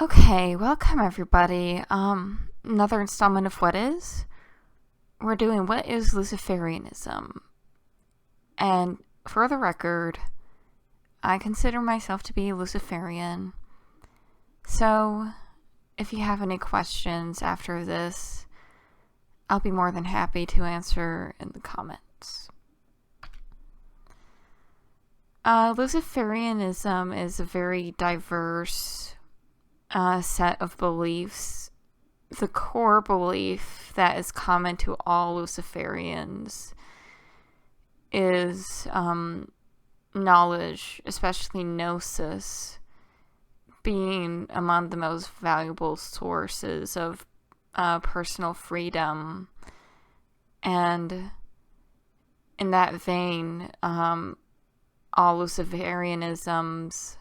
Okay, welcome everybody. Another installment of What Is. We're doing What is Luciferianism? And for the record, I consider myself to be a Luciferian. So, if you have any questions after this, I'll be more than happy to answer in the comments. Luciferianism is a very diverse set of beliefs. The core belief that is common to all Luciferians is knowledge, especially gnosis, being among the most valuable sources of personal freedom. And in that vein, all Luciferianisms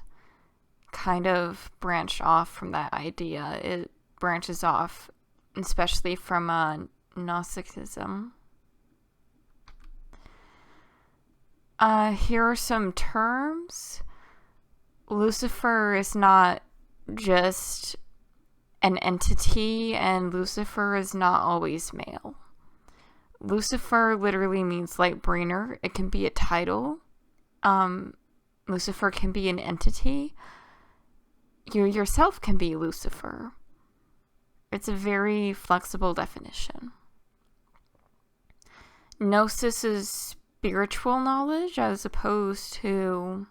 kind of branch off from that idea. It branches off, especially from Gnosticism. Here are some terms. Lucifer is not just an entity, and Lucifer is not always male. Lucifer literally means light bringer. It can be a title. Lucifer can be an entity. You yourself can be Lucifer. It's a very flexible definition. Gnosis is spiritual knowledge as opposed to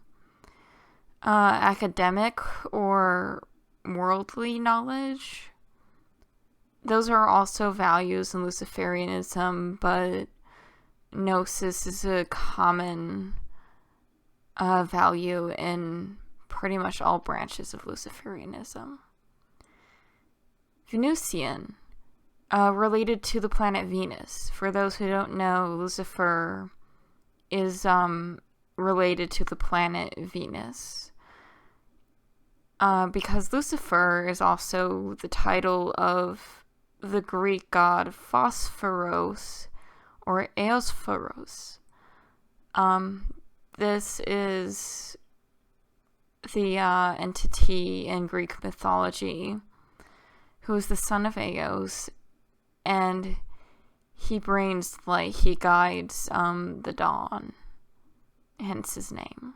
academic or worldly knowledge. Those are also values in Luciferianism, but Gnosis is a common value in pretty much all branches of Luciferianism. Venusian, related to the planet Venus. For those who don't know, Lucifer is related to the planet Venus. Because Lucifer is also the title of the Greek god Phosphoros or Eosphoros. This is the entity in Greek mythology who is the son of Eos, and he brings light, he guides the dawn, hence his name.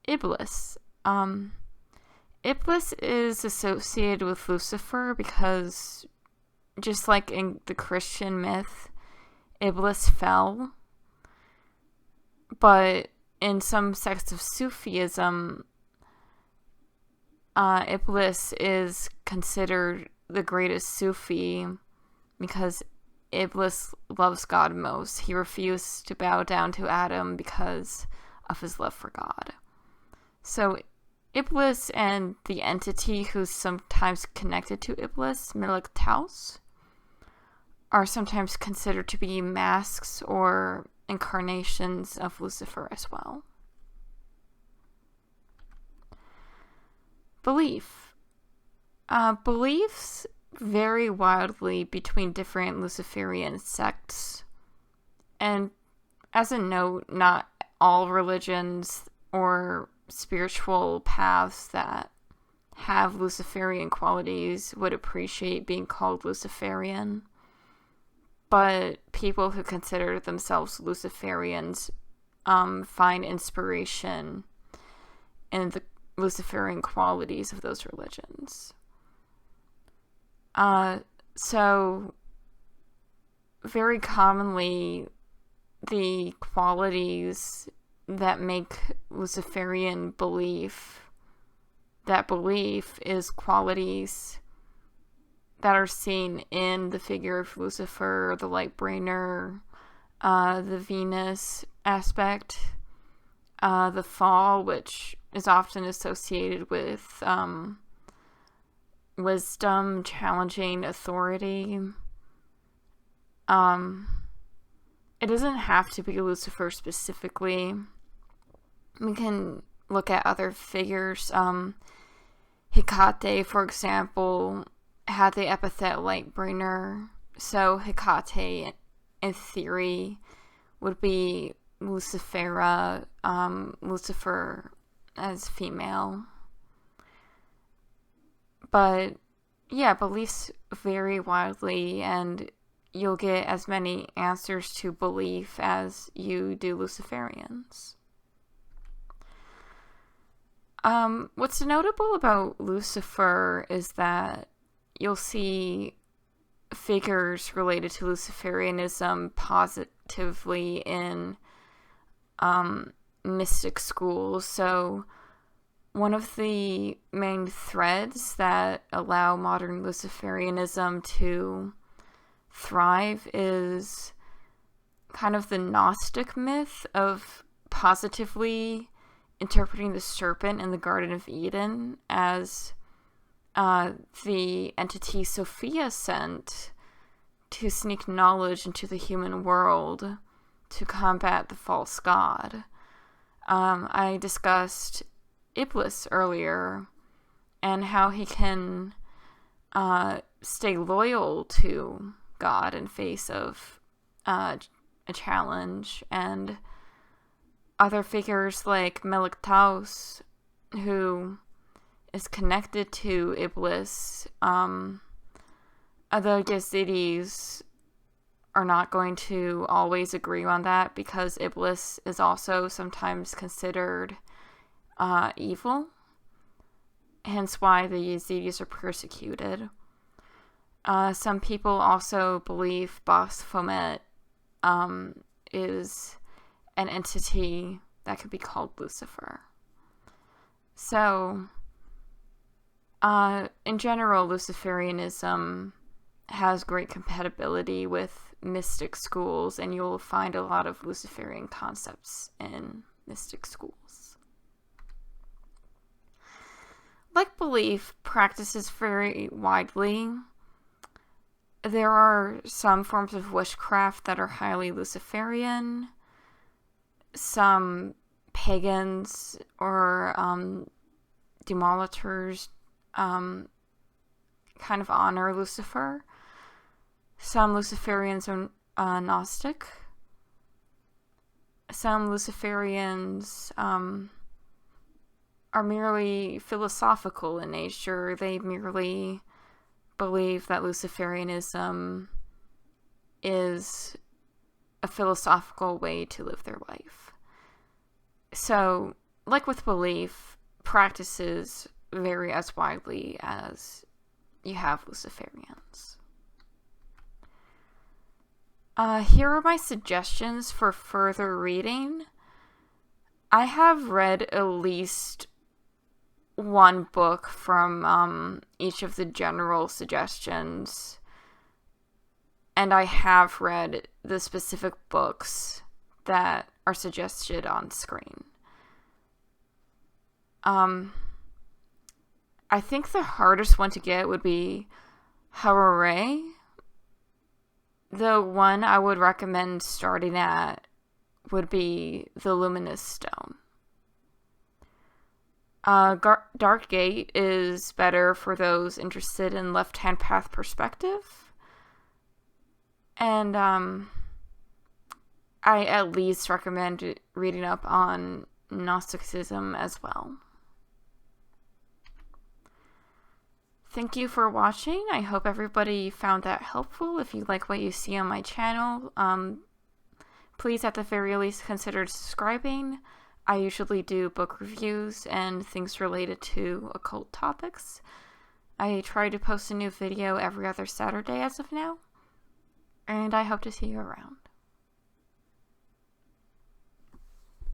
Iblis. Iblis is associated with Lucifer because, just like in the Christian myth, Iblis fell. But in some sects of Sufism, Iblis is considered the greatest Sufi because Iblis loves God most. He refused to bow down to Adam because of his love for God. So Iblis and the entity who's sometimes connected to Iblis, Melek Taus, are sometimes considered to be masks or incarnations of Lucifer as well. Belief. Beliefs vary wildly between different Luciferian sects. And as a note, not all religions or spiritual paths that have Luciferian qualities would appreciate being called Luciferian. But people who consider themselves Luciferians find inspiration in the Luciferian qualities of those religions. So very commonly, the qualities that make Luciferian belief, that belief is qualities that are seen in the figure of Lucifer, the light bringer, the Venus aspect, the fall, which is often associated with wisdom, challenging authority. It doesn't have to be Lucifer specifically. We can look at other figures. Hecate, for example, had the epithet Lightbringer. So Hecate, in theory, would be Lucifera, Lucifer as female. But yeah, beliefs vary widely, and you'll get as many answers to belief as you do Luciferians. What's notable about Lucifer is that you'll see figures related to Luciferianism positively in mystic schools. So one of the main threads that allow modern Luciferianism to thrive is kind of the Gnostic myth of positively interpreting the serpent in the Garden of Eden as the entity Sophia sent to sneak knowledge into the human world to combat the false god. I discussed Iblis earlier and how he can stay loyal to God in face of a challenge, and other figures like Melik-Taus, who is connected to Iblis. The Yazidis are not going to always agree on that because Iblis is also sometimes considered evil, hence why the Yazidis are persecuted. Some people also believe Baphomet is an entity that could be called Lucifer. So, in general, Luciferianism has great compatibility with mystic schools, and you'll find a lot of Luciferian concepts in mystic schools. Like belief, practices vary widely. There are some forms of witchcraft that are highly Luciferian. Some pagans or demolators kind of honor Lucifer. Some Luciferians are Gnostic. Some Luciferians are merely philosophical in nature. They merely believe that Luciferianism is a philosophical way to live their life. So, like with belief, practices vary as widely as you have Luciferians. Here are my suggestions for further reading. I have read at least one book from each of the general suggestions, and I have read the specific books that are suggested on screen. I think the hardest one to get would be Harare. The one I would recommend starting at would be the Luminous Stone. Dark Gate is better for those interested in left-hand path perspective. And I at least recommend reading up on Gnosticism as well. Thank you for watching. I hope everybody found that helpful. If you like what you see on my channel, please at the very least consider subscribing. I usually do book reviews and things related to occult topics. I try to post a new video every other Saturday as of now, and I hope to see you around.